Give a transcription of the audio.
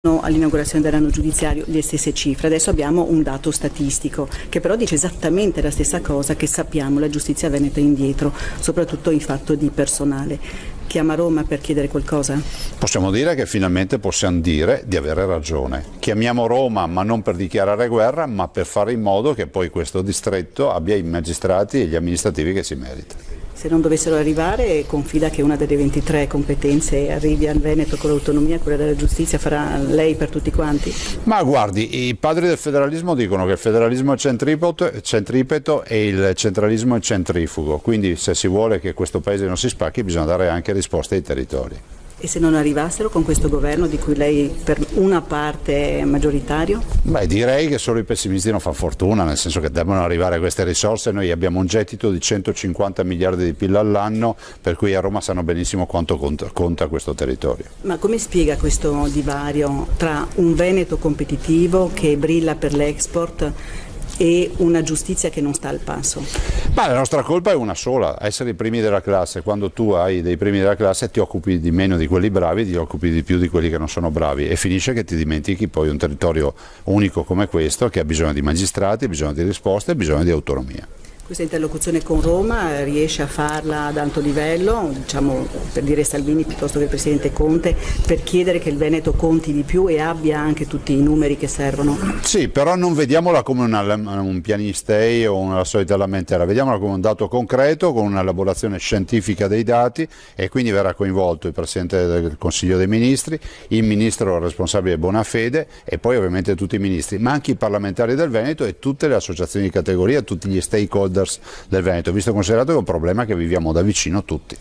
all'inaugurazione dell'anno giudiziario le stesse cifre. Adesso abbiamo un dato statistico che però dice esattamente la stessa cosa che sappiamo, la giustizia veneta è indietro, soprattutto in fatto di personale. Chiama Roma per chiedere qualcosa? Possiamo dire che finalmente possiamo dire di avere ragione. Chiamiamo Roma ma non per dichiarare guerra, ma per fare in modo che poi questo distretto abbia i magistrati e gli amministrativi che si merita. Se non dovessero arrivare, confida che una delle 23 competenze arrivi al Veneto con l'autonomia, quella della giustizia, farà lei per tutti quanti? Ma guardi, i padri del federalismo dicono che il federalismo è centripeto e il centralismo è centrifugo, quindi se si vuole che questo paese non si spacchi bisogna dare anche risposte ai territori. E se non arrivassero con questo governo di cui lei per una parte è maggioritario? Beh, direi che solo i pessimisti non fanno fortuna, nel senso che devono arrivare queste risorse. Noi abbiamo un gettito di 150 miliardi di PIL all'anno, per cui a Roma sanno benissimo quanto conta questo territorio. Ma come spiega questo divario tra un Veneto competitivo che brilla per l'export e una giustizia che non sta al passo? Ma la nostra colpa è una sola, essere i primi della classe. Quando tu hai dei primi della classe ti occupi di meno di quelli bravi, ti occupi di più di quelli che non sono bravi e finisce che ti dimentichi poi un territorio unico come questo che ha bisogno di magistrati, ha bisogno di risposte, ha bisogno di autonomia. Questa interlocuzione con Roma riesce a farla ad alto livello, diciamo per dire Salvini piuttosto che il Presidente Conte, per chiedere che il Veneto conti di più e abbia anche tutti i numeri che servono? Sì, però non vediamola come un pianistei o una solita lamentela, vediamola come un dato concreto con un'elaborazione scientifica dei dati e quindi verrà coinvolto il Presidente del Consiglio dei Ministri, il Ministro responsabile Bonafede e poi ovviamente tutti i Ministri, ma anche i parlamentari del Veneto e tutte le associazioni di categoria, tutti gli stakeholder del Veneto, visto e considerato che è un problema che viviamo da vicino tutti.